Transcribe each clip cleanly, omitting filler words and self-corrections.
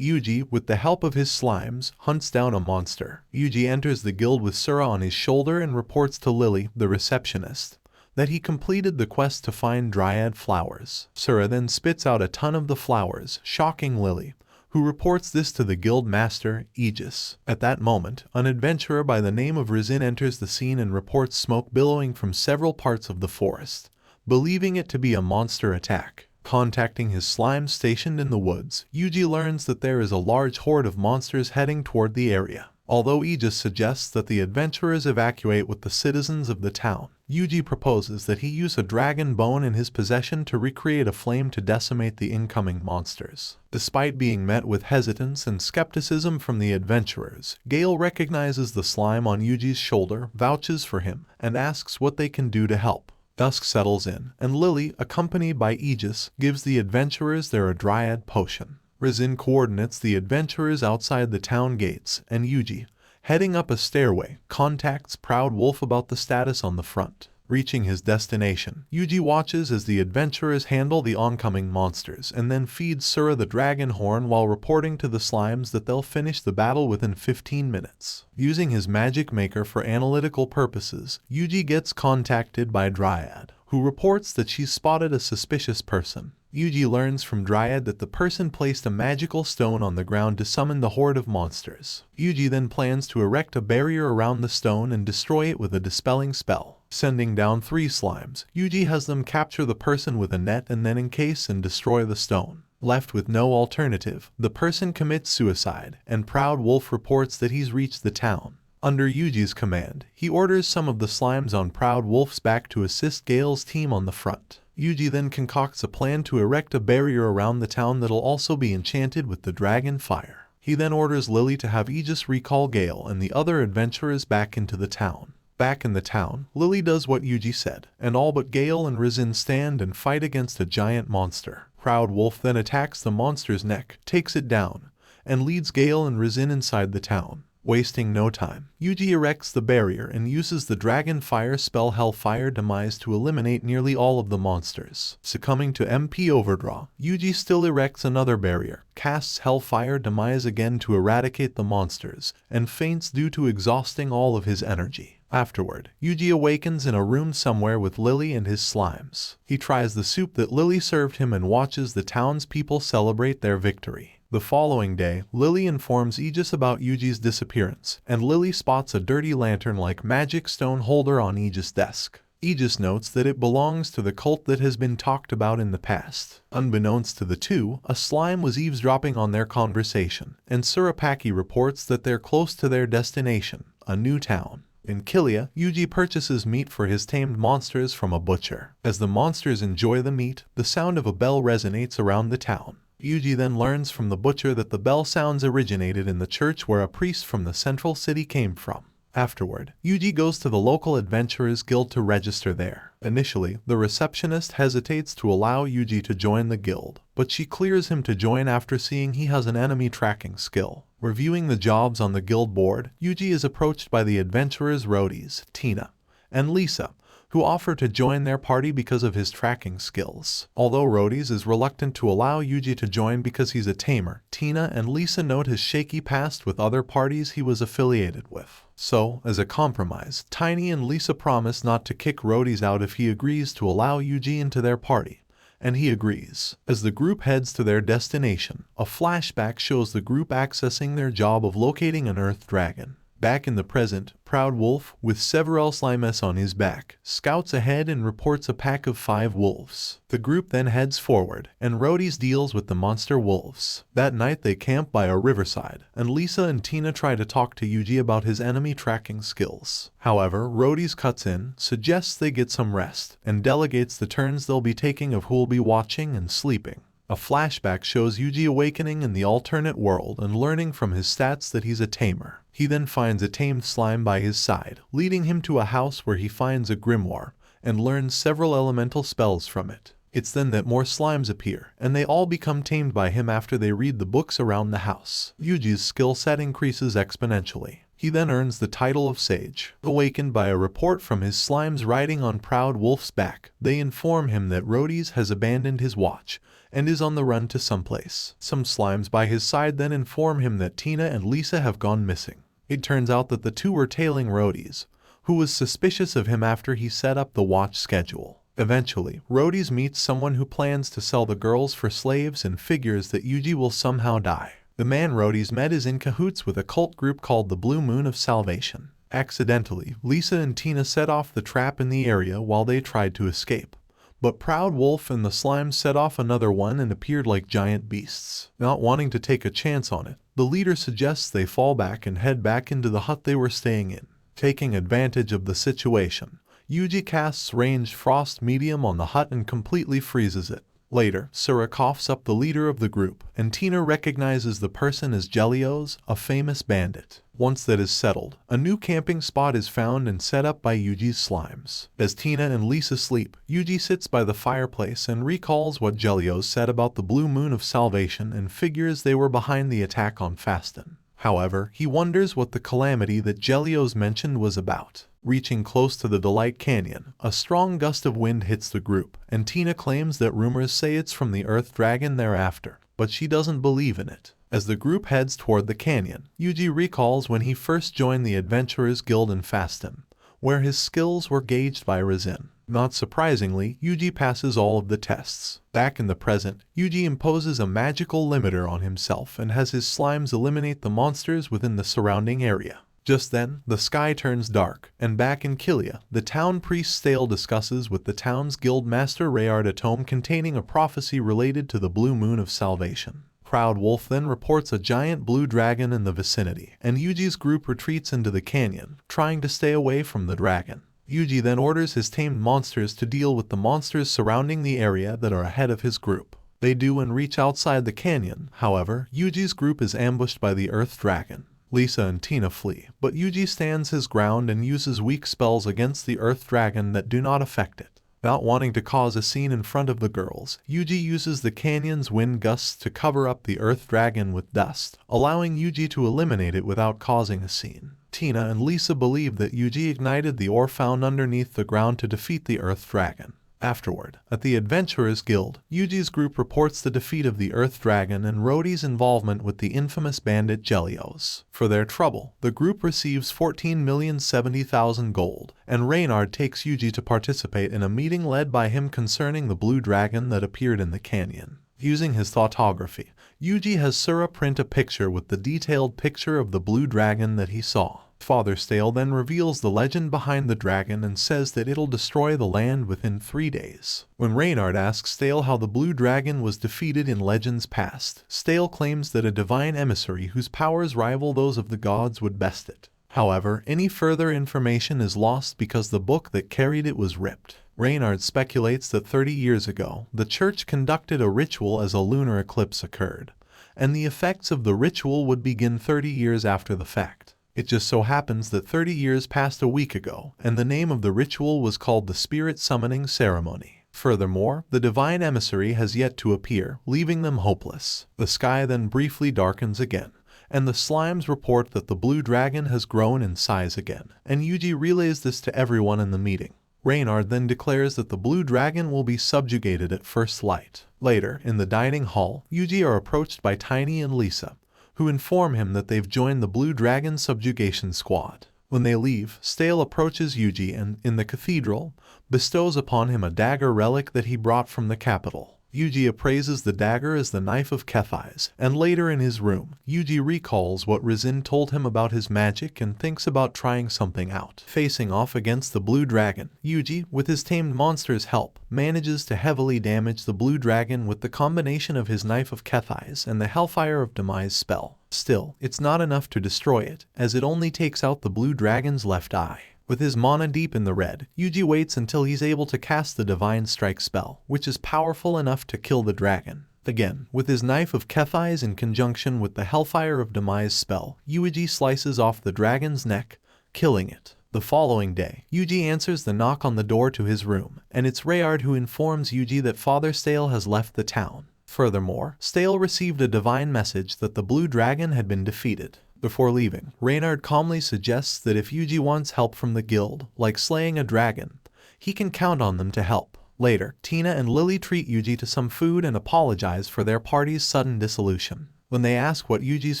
Yuji, with the help of his slimes, hunts down a monster. Yuji enters the guild with Sura on his shoulder and reports to Lily, the receptionist, that he completed the quest to find dryad flowers. Sura then spits out a ton of the flowers, shocking Lily, who reports this to the guild master, Aegis. At that moment, an adventurer by the name of Rizin enters the scene and reports smoke billowing from several parts of the forest, believing it to be a monster attack. Contacting his slimes stationed in the woods, Yuji learns that there is a large horde of monsters heading toward the area. Although Aegis suggests that the adventurers evacuate with the citizens of the town, Yuji proposes that he use a dragon bone in his possession to recreate a flame to decimate the incoming monsters. Despite being met with hesitance and skepticism from the adventurers, Gale recognizes the slime on Yuji's shoulder, vouches for him, and asks what they can do to help. Dusk settles in, and Lily, accompanied by Aegis, gives the adventurers their dryad potion. Rizin coordinates the adventurers outside the town gates, and Yuji, heading up a stairway, contacts Proud Wolf about the status on the front. Reaching his destination, Yuji watches as the adventurers handle the oncoming monsters and then feeds Sura the dragon horn while reporting to the slimes that they'll finish the battle within 15 minutes. Using his magic maker for analytical purposes, Yuji gets contacted by Dryad, who reports that she's spotted a suspicious person. Yuji learns from Dryad that the person placed a magical stone on the ground to summon the horde of monsters. Yuji then plans to erect a barrier around the stone and destroy it with a dispelling spell. Sending down 3 slimes, Yuji has them capture the person with a net and then encase and destroy the stone. Left with no alternative, the person commits suicide, and Proud Wolf reports that he's reached the town. Under Yuji's command, he orders some of the slimes on Proud Wolf's back to assist Gale's team on the front. Yuji then concocts a plan to erect a barrier around the town that'll also be enchanted with the dragon fire. He then orders Lily to have Aegis recall Gale and the other adventurers back into the town. Back in the town, Lily does what Yuji said, and all but Gale and Rizin stand and fight against a giant monster. Proud Wolf then attacks the monster's neck, takes it down, and leads Gale and Rizin inside the town. Wasting no time, Yuji erects the barrier and uses the dragon fire spell Hellfire Demise to eliminate nearly all of the monsters. Succumbing to MP overdraw, Yuji still erects another barrier, casts Hellfire Demise again to eradicate the monsters, and faints due to exhausting all of his energy. Afterward, Yuji awakens in a room somewhere with Lily and his slimes. He tries the soup that Lily served him and watches the townspeople celebrate their victory. The following day, Lily informs Aegis about Yuji's disappearance, and Lily spots a dirty lantern-like magic stone holder on Aegis' desk. Aegis notes that it belongs to the cult that has been talked about in the past. Unbeknownst to the two, a slime was eavesdropping on their conversation, and Surapaki reports that they're close to their destination, a new town. In Kilia, Yuji purchases meat for his tamed monsters from a butcher. As the monsters enjoy the meat, the sound of a bell resonates around the town. Yuji then learns from the butcher that the bell sounds originated in the church where a priest from the central city came from. Afterward, Yuji goes to the local adventurers guild to register there. Initially, the receptionist hesitates to allow Yuji to join the guild, but she clears him to join after seeing he has an enemy tracking skill. Reviewing the jobs on the guild board, Yuji is approached by the adventurers Rhodys, Tina, and Lisa, who offer to join their party because of his tracking skills. Although Rhodys is reluctant to allow Yuji to join because he's a tamer, Tina and Lisa note his shaky past with other parties he was affiliated with. So, as a compromise, Tiny and Lisa promise not to kick Rhodys out if he agrees to allow Yuji into their party, and he agrees. As the group heads to their destination, a flashback shows the group accessing their job of locating an earth dragon. Back in the present, Proud Wolf, with Severell Slimes on his back, scouts ahead and reports a pack of 5 wolves. The group then heads forward, and Rhodys deals with the monster wolves. That night they camp by a riverside, and Lisa and Tina try to talk to Yuji about his enemy tracking skills. However, Rhodys cuts in, suggests they get some rest, and delegates the turns they'll be taking of who'll be watching and sleeping. A flashback shows Yuji awakening in the alternate world and learning from his stats that he's a tamer. He then finds a tamed slime by his side, leading him to a house where he finds a grimoire and learns several elemental spells from it. It's then that more slimes appear, and they all become tamed by him after they read the books around the house. Yuji's skill set increases exponentially. He then earns the title of Sage. Awakened by a report from his slimes riding on Proud Wolf's back, they inform him that Rhodys has abandoned his watch and is on the run to someplace. Some slimes by his side then inform him that Tina and Lisa have gone missing. It turns out that the two were tailing Rhodey's, who was suspicious of him after he set up the watch schedule. Eventually, Rhodey's meets someone who plans to sell the girls for slaves and figures that Yuji will somehow die. The man Rhodey's met is in cahoots with a cult group called the Blue Moon of Salvation. Accidentally, Lisa and Tina set off the trap in the area while they tried to escape. But Proud Wolf and the slimes set off another one and appeared like giant beasts. Not wanting to take a chance on it, the leader suggests they fall back and head back into the hut they were staying in. Taking advantage of the situation, Yuji casts Ranged Frost Medium on the hut and completely freezes it. Later, Sura coughs up the leader of the group, and Tina recognizes the person as Gelios, a famous bandit. Once that is settled, a new camping spot is found and set up by Yuji's slimes. As Tina and Lisa sleep, Yuji sits by the fireplace and recalls what Gelios said about the Blue Moon of Salvation and figures they were behind the attack on Fasten. However, he wonders what the calamity that Gelios mentioned was about. Reaching close to the Delight Canyon, a strong gust of wind hits the group, and Tina claims that rumors say it's from the Earth Dragon thereafter, but she doesn't believe in it. As the group heads toward the canyon, Yuji recalls when he first joined the Adventurers Guild in Fasten, where his skills were gauged by resin. Not surprisingly, Yuji passes all of the tests. Back in the present, Yuji imposes a magical limiter on himself and has his slimes eliminate the monsters within the surrounding area. Just then, the sky turns dark, and back in Kilia, the town priest Stale discusses with the town's guild master Rayard a tome containing a prophecy related to the Blue Moon of Salvation. Proud Wolf then reports a giant blue dragon in the vicinity, and Yuji's group retreats into the canyon, trying to stay away from the dragon. Yuji then orders his tamed monsters to deal with the monsters surrounding the area that are ahead of his group. They do and reach outside the canyon. However, Yuji's group is ambushed by the Earth Dragon. Lisa and Tina flee, but Yuji stands his ground and uses weak spells against the Earth Dragon that do not affect it. Not wanting to cause a scene in front of the girls, Yuji uses the canyon's wind gusts to cover up the Earth Dragon with dust, allowing Yuji to eliminate it without causing a scene. Tina and Lisa believe that Yuji ignited the ore found underneath the ground to defeat the Earth Dragon. Afterward, at the Adventurers Guild, Yuji's group reports the defeat of the Earth Dragon and Rhodey's involvement with the infamous bandit Gelios. For their trouble, the group receives 14,070,000 gold, and Reynard takes Yuji to participate in a meeting led by him concerning the blue dragon that appeared in the canyon. Using his thoughtography, Yuji has Sura print a picture with the detailed picture of the blue dragon that he saw. Father Stale then reveals the legend behind the dragon and says that it'll destroy the land within 3 days. When Reynard asks Stale how the blue dragon was defeated in legends past, Stale claims that a divine emissary whose powers rival those of the gods would best it. However, any further information is lost because the book that carried it was ripped. Reynard speculates that 30 years ago, the church conducted a ritual as a lunar eclipse occurred, and the effects of the ritual would begin 30 years after the fact. It just so happens that 30 years passed a week ago, and the name of the ritual was called the Spirit Summoning Ceremony. Furthermore, the divine emissary has yet to appear, leaving them hopeless. The sky then briefly darkens again, and the slimes report that the blue dragon has grown in size again, and Yuji relays this to everyone in the meeting. Reynard then declares that the blue dragon will be subjugated at first light. Later, in the dining hall, Yuji are approached by Tiny and Lisa, who inform him that they've joined the Blue Dragon Subjugation Squad. When they leave, Stale approaches Yuji and, in the cathedral, bestows upon him a dagger relic that he brought from the capital. Yuji appraises the dagger as the Knife of Kephis, and later in his room, Yuji recalls what Rizin told him about his magic and thinks about trying something out. Facing off against the Blue Dragon, Yuji, with his tamed monster's help, manages to heavily damage the Blue Dragon with the combination of his Knife of Kephis and the Hellfire of Demise spell. Still, it's not enough to destroy it, as it only takes out the Blue Dragon's left eye. With his mana deep in the red, Yuji waits until he's able to cast the Divine Strike spell, which is powerful enough to kill the dragon. Again, with his Knife of Kephis in conjunction with the Hellfire of Demise spell, Yuji slices off the dragon's neck, killing it. The following day, Yuji answers the knock on the door to his room, and it's Rayard who informs Yuji that Father Stale has left the town. Furthermore, Stale received a divine message that the blue dragon had been defeated. Before leaving, Reynard calmly suggests that if Yuji wants help from the guild, like slaying a dragon, he can count on them to help. Later, Tina and Lily treat Yuji to some food and apologize for their party's sudden dissolution. When they ask what Yuji's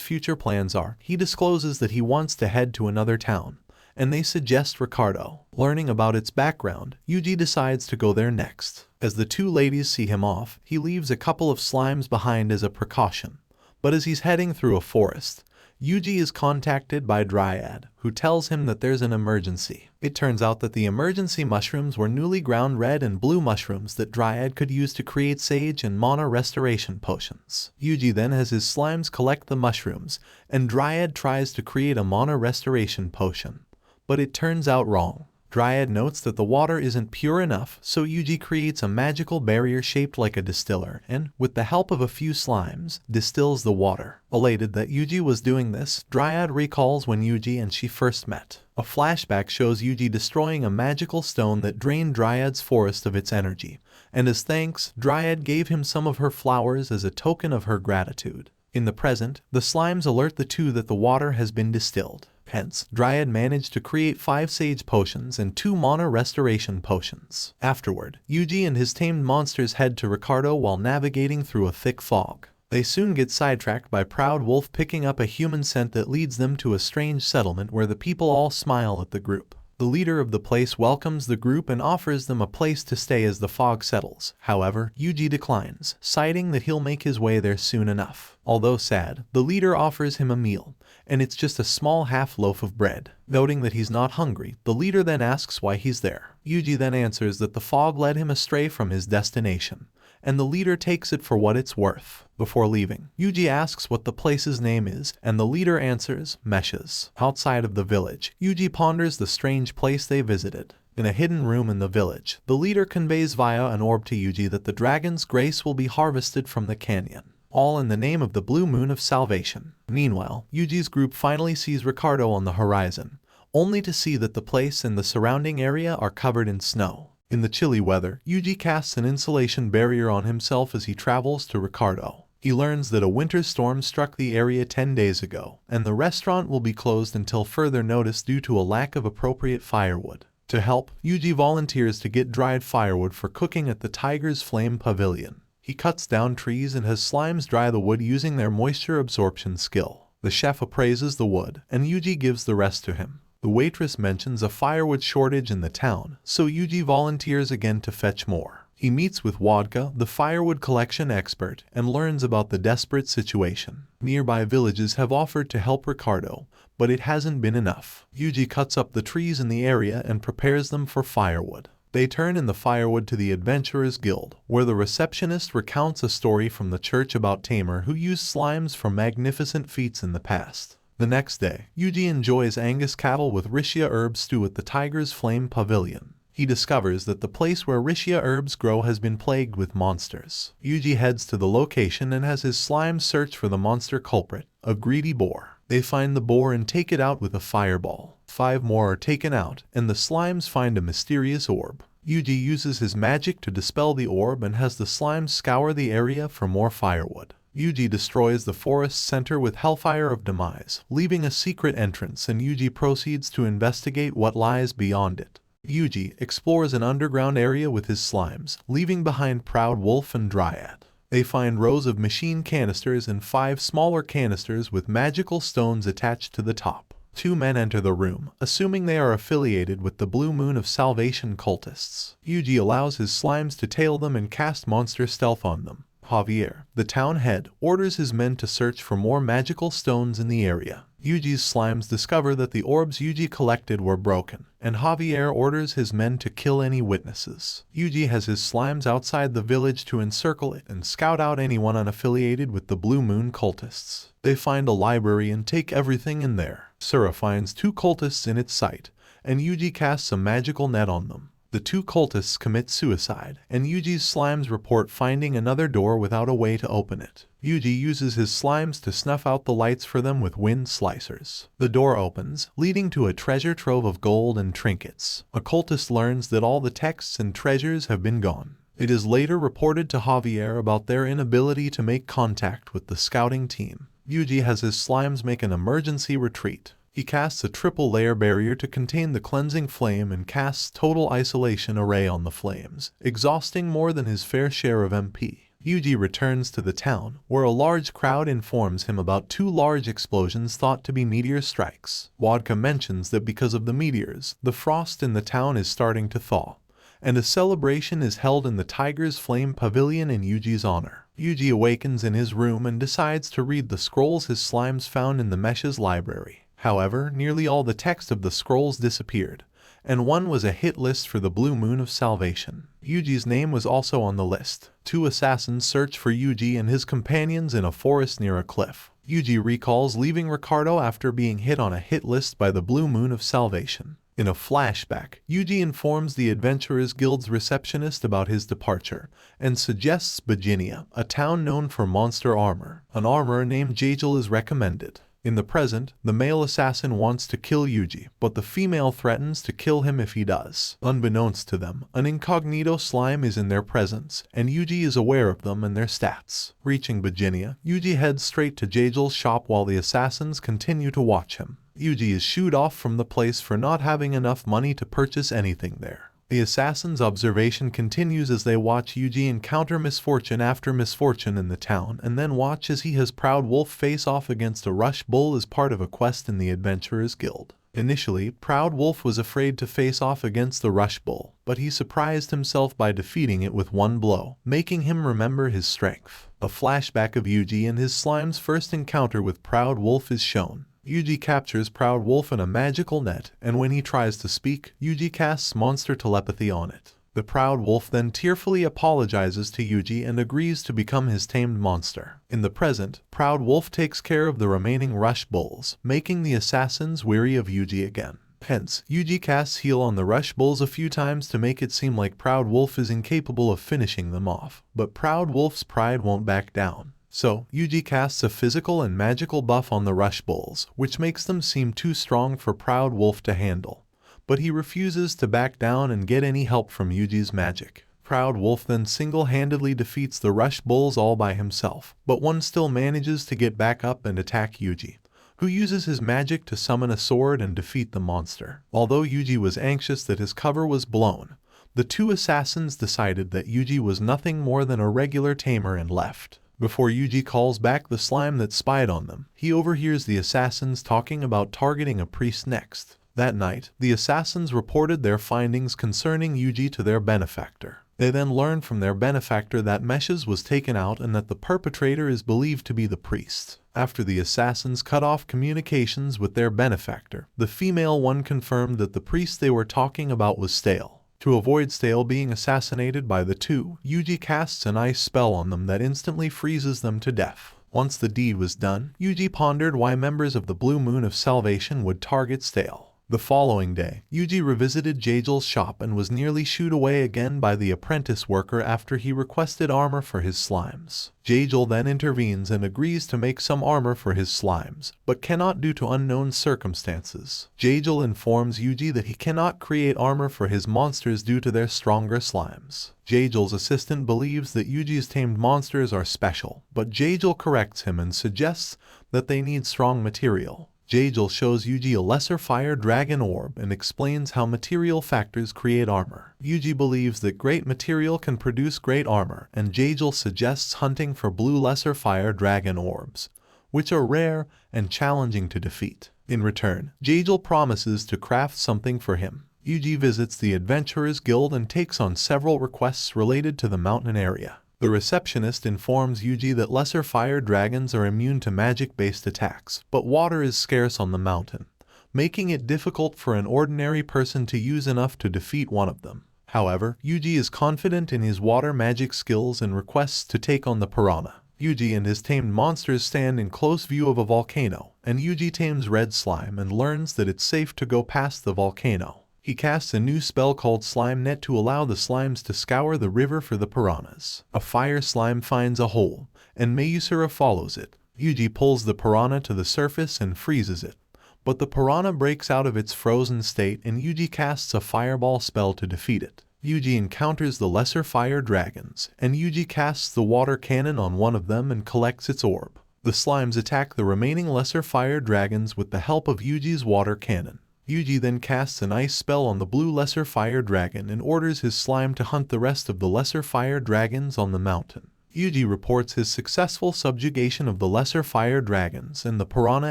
future plans are, he discloses that he wants to head to another town, and they suggest Ricardo. Learning about its background, Yuji decides to go there next. As the two ladies see him off, he leaves a couple of slimes behind as a precaution. But as he's heading through a forest, Yuji is contacted by Dryad, who tells him that there's an emergency. It turns out that the emergency mushrooms were newly ground red and blue mushrooms that Dryad could use to create sage and mana restoration potions. Yuji then has his slimes collect the mushrooms, and Dryad tries to create a mana restoration potion. But it turns out wrong. Dryad notes that the water isn't pure enough, so Yuji creates a magical barrier shaped like a distiller and, with the help of a few slimes, distills the water. Elated that Yuji was doing this, Dryad recalls when Yuji and she first met. A flashback shows Yuji destroying a magical stone that drained Dryad's forest of its energy, and as thanks, Dryad gave him some of her flowers as a token of her gratitude. In the present, the slimes alert the two that the water has been distilled. Hence, Dryad managed to create 5 sage potions and 2 mana restoration potions. Afterward, Yuji and his tamed monsters head to Ricardo while navigating through a thick fog. They soon get sidetracked by Proud Wolf picking up a human scent that leads them to a strange settlement where the people all smile at the group. The leader of the place welcomes the group and offers them a place to stay as the fog settles. However, Yuji declines, citing that he'll make his way there soon enough. Although sad, the leader offers him a meal, and it's just a small half loaf of bread. Noting that he's not hungry, the leader then asks why he's there. Yuji then answers that the fog led him astray from his destination, and the leader takes it for what it's worth. Before leaving, Yuji asks what the place's name is, and the leader answers, Meshes. Outside of the village, Yuji ponders the strange place they visited. In a hidden room in the village, the leader conveys via an orb to Yuji that the dragon's grace will be harvested from the canyon, all in the name of the blue moon of salvation. Meanwhile, Yuji's group finally sees Ricardo on the horizon, only to see that the place and the surrounding area are covered in snow. In the chilly weather, Yuji casts an insulation barrier on himself as he travels to Ricardo. He learns that a winter storm struck the area 10 days ago, and the restaurant will be closed until further notice due to a lack of appropriate firewood. To help, Yuji volunteers to get dried firewood for cooking at the Tiger's Flame Pavilion. He cuts down trees and has slimes dry the wood using their moisture absorption skill. The chef appraises the wood, and Yuji gives the rest to him. The waitress mentions a firewood shortage in the town, so Yuji volunteers again to fetch more. He meets with Wodka, the firewood collection expert, and learns about the desperate situation. Nearby villages have offered to help Ricardo, but it hasn't been enough. Yuji cuts up the trees in the area and prepares them for firewood. They turn in the firewood to the Adventurers Guild, where the receptionist recounts a story from the church about Tamer who used slimes for magnificent feats in the past. The next day, Yuji enjoys Angus cattle with Rishia herb stew at the Tiger's Flame Pavilion. He discovers that the place where Rishia herbs grow has been plagued with monsters. Yuji heads to the location and has his slimes search for the monster culprit, a greedy boar. They find the boar and take it out with a fireball. 5 more are taken out, and the slimes find a mysterious orb. Yuji uses his magic to dispel the orb and has the slimes scour the area for more firewood. Yuji destroys the forest center with Hellfire of Demise, leaving a secret entrance, and Yuji proceeds to investigate what lies beyond it. Yuji explores an underground area with his slimes, leaving behind Proud Wolf and Dryad. They find rows of machine canisters and 5 smaller canisters with magical stones attached to the top. 2 men enter the room, assuming they are affiliated with the Blue Moon of Salvation cultists. Yuji allows his slimes to tail them and cast monster stealth on them. Javier, the town head, orders his men to search for more magical stones in the area. Yuji's slimes discover that the orbs Yuji collected were broken, and Javier orders his men to kill any witnesses. Yuji has his slimes outside the village to encircle it and scout out anyone unaffiliated with the Blue Moon cultists. They find a library and take everything in there. Sura finds 2 cultists in its sight, and Yuji casts a magical net on them. The 2 cultists commit suicide, and Yuji's slimes report finding another door without a way to open it. Yuji uses his slimes to snuff out the lights for them with wind slicers. The door opens, leading to a treasure trove of gold and trinkets. A cultist learns that all the texts and treasures have been gone. It is later reported to Javier about their inability to make contact with the scouting team. Yuji has his slimes make an emergency retreat. He casts a triple layer barrier to contain the cleansing flame and casts total isolation array on the flames, exhausting more than his fair share of MP. Yuji returns to the town, where a large crowd informs him about 2 large explosions thought to be meteor strikes. Wadka mentions that because of the meteors, the frost in the town is starting to thaw, and a celebration is held in the Tiger's Flame Pavilion in Yuji's honor. Yuji awakens in his room and decides to read the scrolls his slimes found in the Mesh's library. However, nearly all the text of the scrolls disappeared, and one was a hit list for the Blue Moon of Salvation. Yuji's name was also on the list. 2 assassins search for Yuji and his companions in a forest near a cliff. Yuji recalls leaving Ricardo after being hit on a hit list by the Blue Moon of Salvation. In a flashback, Yuji informs the Adventurers Guild's receptionist about his departure and suggests Virginia, a town known for monster armor. An armorer named Jagel is recommended. In the present, the male assassin wants to kill Yuji, but the female threatens to kill him if he does. Unbeknownst to them, an incognito slime is in their presence, and Yuji is aware of them and their stats. Reaching Virginia, Yuji heads straight to Jagel's shop while the assassins continue to watch him. Yuji is shooed off from the place for not having enough money to purchase anything there. The assassin's observation continues as they watch Yuji encounter misfortune after misfortune in the town, and then watch as he has Proud Wolf face off against a Rush Bull as part of a quest in the Adventurers Guild. Initially, Proud Wolf was afraid to face off against the Rush Bull, but he surprised himself by defeating it with 1 blow, making him remember his strength. A flashback of Yuji and his slime's first encounter with Proud Wolf is shown. Yuji captures Proud Wolf in a magical net, and when he tries to speak, Yuji casts monster telepathy on it. The Proud Wolf then tearfully apologizes to Yuji and agrees to become his tamed monster. In the present, Proud Wolf takes care of the remaining Rush Bulls, making the assassins weary of Yuji again. Hence, Yuji casts heal on the Rush Bulls a few times to make it seem like Proud Wolf is incapable of finishing them off. But Proud Wolf's pride won't back down. So, Yuji casts a physical and magical buff on the Rush Bulls, which makes them seem too strong for Proud Wolf to handle. But he refuses to back down and get any help from Yuji's magic. Proud Wolf then single-handedly defeats the Rush Bulls all by himself, but one still manages to get back up and attack Yuji, who uses his magic to summon a sword and defeat the monster. Although Yuji was anxious that his cover was blown, the 2 assassins decided that Yuji was nothing more than a regular tamer and left. Before Yuji calls back the slime that spied on them, he overhears the assassins talking about targeting a priest next. That night, the assassins reported their findings concerning Yuji to their benefactor. They then learned from their benefactor that Meshes was taken out and that the perpetrator is believed to be the priest. After the assassins cut off communications with their benefactor, the female one confirmed that the priest they were talking about was Stale. To avoid Stale being assassinated by the 2, Yuji casts an ice spell on them that instantly freezes them to death. Once the deed was done, Yuji pondered why members of the Blue Moon of Salvation would target Stale. The following day, Yuji revisited Jagel's shop and was nearly shooed away again by the apprentice worker after he requested armor for his slimes. Jagel then intervenes and agrees to make some armor for his slimes, but cannot due to unknown circumstances. Jagel informs Yuji that he cannot create armor for his monsters due to their stronger slimes. Jagel's assistant believes that Yuji's tamed monsters are special, but Jagel corrects him and suggests that they need strong material. Jagel shows Yuji a lesser fire dragon orb and explains how material factors create armor. Yuji believes that great material can produce great armor, and Jagel suggests hunting for blue lesser fire dragon orbs, which are rare and challenging to defeat. In return, Jagel promises to craft something for him. Yuji visits the Adventurers Guild and takes on several requests related to the mountain area. The receptionist informs Yuji that lesser fire dragons are immune to magic-based attacks, but water is scarce on the mountain, making it difficult for an ordinary person to use enough to defeat one of them. However, Yuji is confident in his water magic skills and requests to take on the piranha. Yuji and his tamed monsters stand in close view of a volcano, and Yuji tames Red Slime and learns that it's safe to go past the volcano. He casts a new spell called Slime Net to allow the slimes to scour the river for the piranhas. A fire slime finds a hole, and Mayusura follows it. Yuji pulls the piranha to the surface and freezes it, but the piranha breaks out of its frozen state and Yuji casts a fireball spell to defeat it. Yuji encounters the lesser fire dragons, and Yuji casts the water cannon on one of them and collects its orb. The slimes attack the remaining lesser fire dragons with the help of Yuji's water cannon. Yuji then casts an ice spell on the blue lesser fire dragon and orders his slime to hunt the rest of the lesser fire dragons on the mountain. Yuji reports his successful subjugation of the lesser fire dragons and the piranha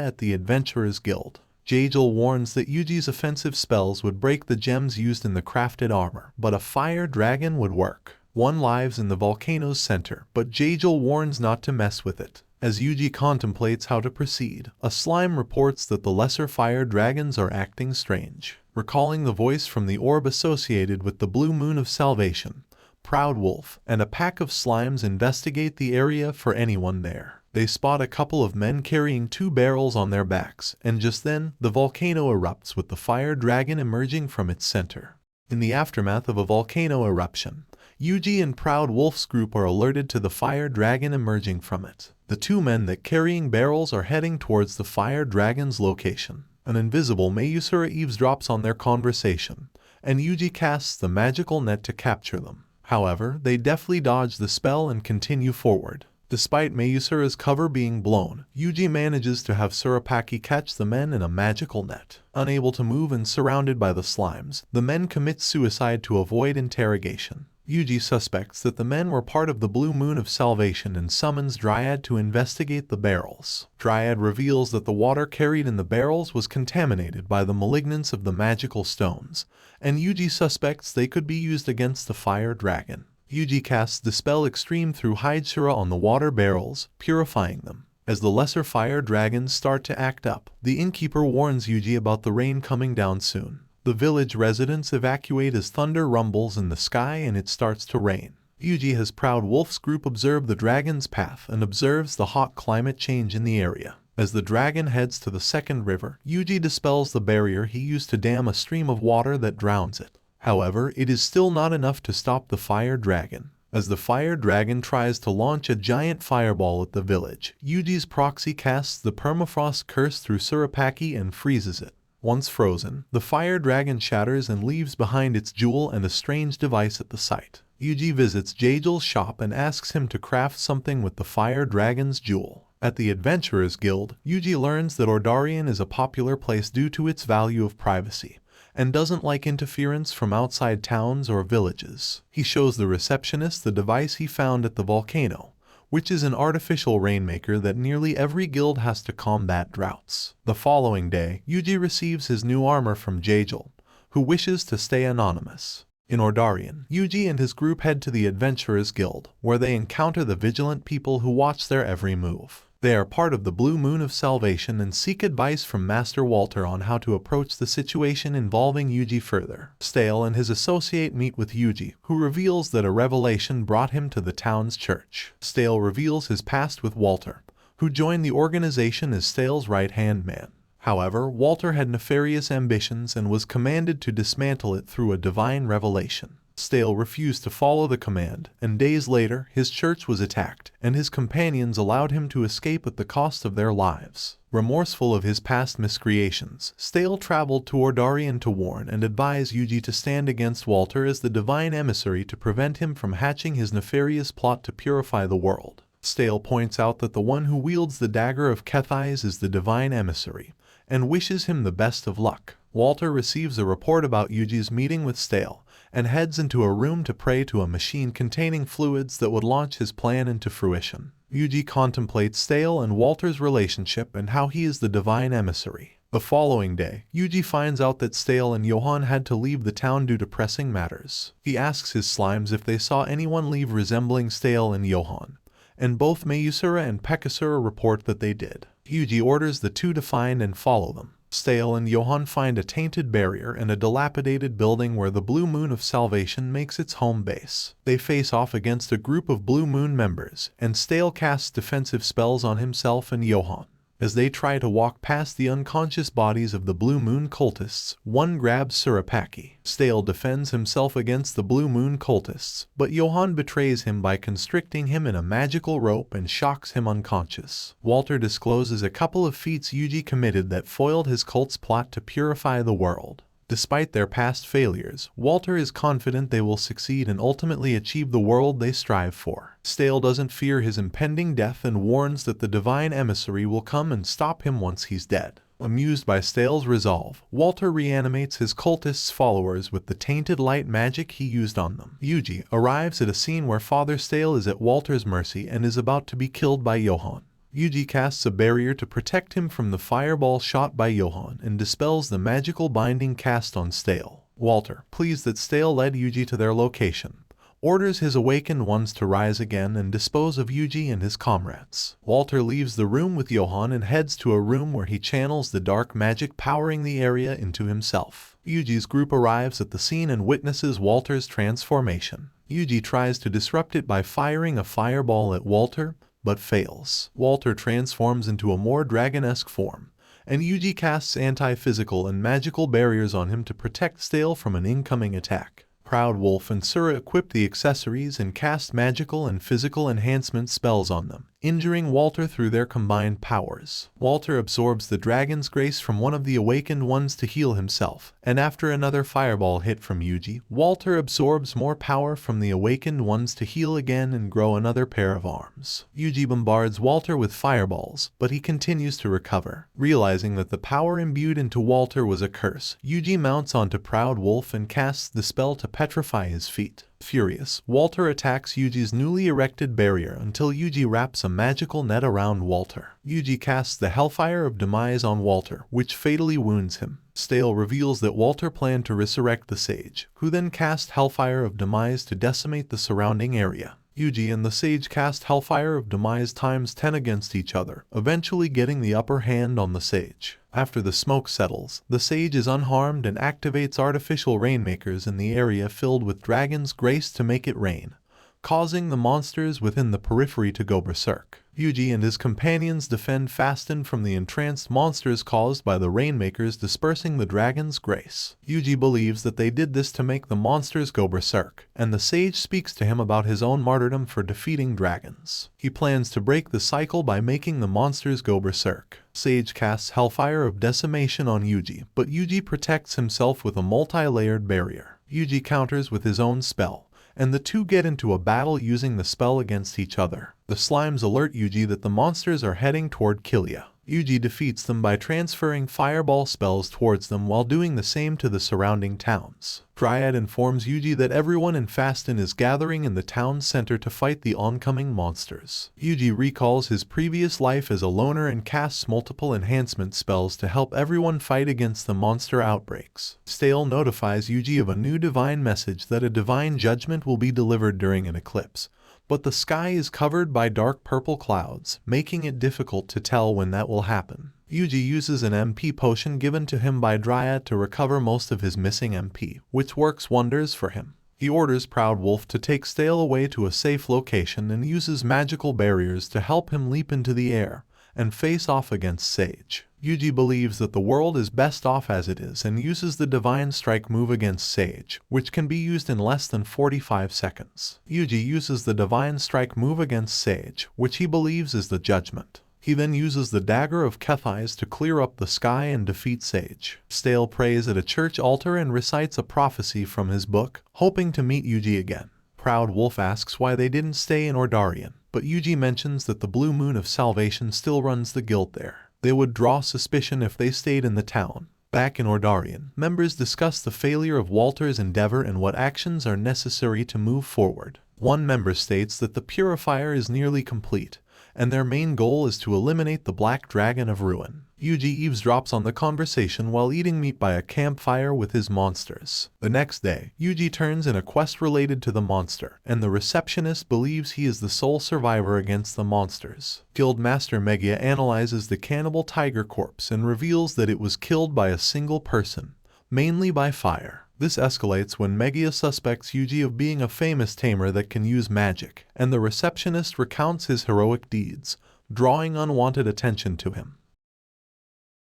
at the Adventurers Guild. Jagel warns that Yuji's offensive spells would break the gems used in the crafted armor, but a fire dragon would work. One lives in the volcano's center, but Jagel warns not to mess with it. As Yuji contemplates how to proceed, a slime reports that the lesser fire dragons are acting strange. Recalling the voice from the orb associated with the blue moon of salvation, Proud Wolf and a pack of slimes investigate the area for anyone there. They spot a couple of men carrying 2 barrels on their backs, and just then, the volcano erupts with the fire dragon emerging from its center. In the aftermath of a volcano eruption, Yuji and Proud Wolf's group are alerted to the fire dragon emerging from it. The 2 men that carrying barrels are heading towards the fire dragon's location. An invisible Mayusura eavesdrops on their conversation, and Yuji casts the magical net to capture them. However, they deftly dodge the spell and continue forward. Despite Mayusura's cover being blown, Yuji manages to have Surapaki catch the men in a magical net. Unable to move and surrounded by the slimes, the men commit suicide to avoid interrogation. Yuji suspects that the men were part of the Blue Moon of Salvation and summons Dryad to investigate the barrels. Dryad reveals that the water carried in the barrels was contaminated by the malignance of the magical stones, and Yuji suspects they could be used against the fire dragon. Yuji casts Dispel Extreme through Hydeshura on the water barrels, purifying them. As the lesser fire dragons start to act up, the innkeeper warns Yuji about the rain coming down soon. The village residents evacuate as thunder rumbles in the sky and it starts to rain. Yuji has Proud Wolf's group observe the dragon's path and observes the hot climate change in the area. As the dragon heads to the second river, Yuji dispels the barrier he used to dam a stream of water that drowns it. However, it is still not enough to stop the fire dragon. As the fire dragon tries to launch a giant fireball at the village, Yuji's proxy casts the permafrost curse through Surapaki and freezes it. Once frozen, the fire dragon shatters and leaves behind its jewel and a strange device at the site. Yuji visits Jagel's shop and asks him to craft something with the fire dragon's jewel. At the Adventurers Guild, Yuji learns that Ordarian is a popular place due to its value of privacy, and doesn't like interference from outside towns or villages. He shows the receptionist the device he found at the volcano, which is an artificial rainmaker that nearly every guild has to combat droughts. The following day, Yuji receives his new armor from Jagel, who wishes to stay anonymous. In Ordarian, Yuji and his group head to the Adventurers Guild, where they encounter the vigilant people who watch their every move. They are part of the Blue Moon of Salvation and seek advice from Master Walter on how to approach the situation involving Yuji further. Stale and his associate meet with Yuji, who reveals that a revelation brought him to the town's church. Stale reveals his past with Walter, who joined the organization as Stale's right-hand man. However, Walter had nefarious ambitions and was commanded to dismantle it through a divine revelation. Stale refused to follow the command, and days later, his church was attacked, and his companions allowed him to escape at the cost of their lives. Remorseful of his past miscreations, Stale traveled to Ordarian to warn and advise Yuji to stand against Walter as the divine emissary to prevent him from hatching his nefarious plot to purify the world. Stale points out that the one who wields the dagger of Kethais is the divine emissary, and wishes him the best of luck. Walter receives a report about Yuji's meeting with Stale, and heads into a room to pray to a machine containing fluids that would launch his plan into fruition. Yuji contemplates Stale and Walter's relationship and how he is the divine emissary. The following day, Yuji finds out that Stale and Johann had to leave the town due to pressing matters. He asks his slimes if they saw anyone leave resembling Stale and Johann, and both Mayusura and Pekasura report that they did. Yuji orders the two to find and follow them. Stale and Johann find a tainted barrier and a dilapidated building where the Blue Moon of Salvation makes its home base. They face off against a group of Blue Moon members, and Stale casts defensive spells on himself and Johann. As they try to walk past the unconscious bodies of the Blue Moon cultists, one grabs Surapaki. Stale defends himself against the Blue Moon cultists, but Johann betrays him by constricting him in a magical rope and shocks him unconscious. Walter discloses a couple of feats Yuji committed that foiled his cult's plot to purify the world. Despite their past failures, Walter is confident they will succeed and ultimately achieve the world they strive for. Stale doesn't fear his impending death and warns that the divine emissary will come and stop him once he's dead. Amused by Stale's resolve, Walter reanimates his cultists' followers with the tainted light magic he used on them. Yuji arrives at a scene where Father Stale is at Walter's mercy and is about to be killed by Johann. Yuji casts a barrier to protect him from the fireball shot by Johann and dispels the magical binding cast on Stale. Walter, pleased that Stale led Yuji to their location, orders his awakened ones to rise again and dispose of Yuji and his comrades. Walter leaves the room with Johann and heads to a room where he channels the dark magic powering the area into himself. Yuji's group arrives at the scene and witnesses Walter's transformation. Yuji tries to disrupt it by firing a fireball at Walter, but fails. Walter transforms into a more dragon-esque form, and Yuji casts anti-physical and magical barriers on him to protect Stale from an incoming attack. Proud Wolf and Sura equip the accessories and cast magical and physical enhancement spells on them, injuring Walter through their combined powers. Walter absorbs the dragon's grace from one of the awakened ones to heal himself, and after another fireball hit from Yuji, Walter absorbs more power from the awakened ones to heal again and grow another pair of arms. Yuji bombards Walter with fireballs, but he continues to recover. Realizing that the power imbued into Walter was a curse, Yuji mounts onto Proud Wolf and casts the spell to petrify his feet. Furious, Walter attacks Yuji's newly erected barrier until Yuji wraps a magical net around Walter. Yuji casts the Hellfire of Demise on Walter, which fatally wounds him. Stale reveals that Walter planned to resurrect the sage, who then cast Hellfire of Demise to decimate the surrounding area. Yuji and the sage cast Hellfire of Demise times 10 against each other, eventually getting the upper hand on the sage. After the smoke settles, the sage is unharmed and activates artificial rainmakers in the area filled with dragon's grace to make it rain, causing the monsters within the periphery to go berserk. Yuji and his companions defend Fasten from the entranced monsters caused by the rainmakers dispersing the dragon's grace. Yuji believes that they did this to make the monsters go berserk, and the sage speaks to him about his own martyrdom for defeating dragons. He plans to break the cycle by making the monsters go berserk. Sage casts Hellfire of Decimation on Yuji, but Yuji protects himself with a multi-layered barrier. Yuji counters with his own spell, and the two get into a battle using the spell against each other. The slimes alert Yuji that the monsters are heading toward Kilia. Yuji defeats them by transferring fireball spells towards them while doing the same to the surrounding towns. Dryad informs Yuji that everyone in Fasten is gathering in the town center to fight the oncoming monsters. Yuji recalls his previous life as a loner and casts multiple enhancement spells to help everyone fight against the monster outbreaks. Stale notifies Yuji of a new divine message that a divine judgment will be delivered during an eclipse, but the sky is covered by dark purple clouds, making it difficult to tell when that will happen. Yuji uses an MP potion given to him by Dryad to recover most of his missing MP, which works wonders for him. He orders Proud Wolf to take Stale away to a safe location and uses magical barriers to help him leap into the air and face off against Sage. Yuji believes that the world is best off as it is and uses the Divine Strike move against Sage, which can be used in less than 45 seconds. Yuji uses the Divine Strike move against Sage, which he believes is the Judgment. He then uses the Dagger of Kethais to clear up the sky and defeat Sage. Stale prays at a church altar and recites a prophecy from his book, hoping to meet Yuji again. Proud Wolf asks why they didn't stay in Ordarian, but Yuji mentions that the Blue Moon of Salvation still runs the guild there. They would draw suspicion if they stayed in the town. Back in Ordarian, members discuss the failure of Walter's endeavor and what actions are necessary to move forward. One member states that the purifier is nearly complete, and their main goal is to eliminate the Black Dragon of Ruin. Yuji eavesdrops on the conversation while eating meat by a campfire with his monsters. The next day, Yuji turns in a quest related to the monster, and the receptionist believes he is the sole survivor against the monsters. Guildmaster Megia analyzes the cannibal tiger corpse and reveals that it was killed by a single person, mainly by fire. This escalates when Megia suspects Yuji of being a famous tamer that can use magic, and the receptionist recounts his heroic deeds, drawing unwanted attention to him.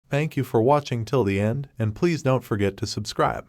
Thank you for watching till the end, and please don't forget to subscribe.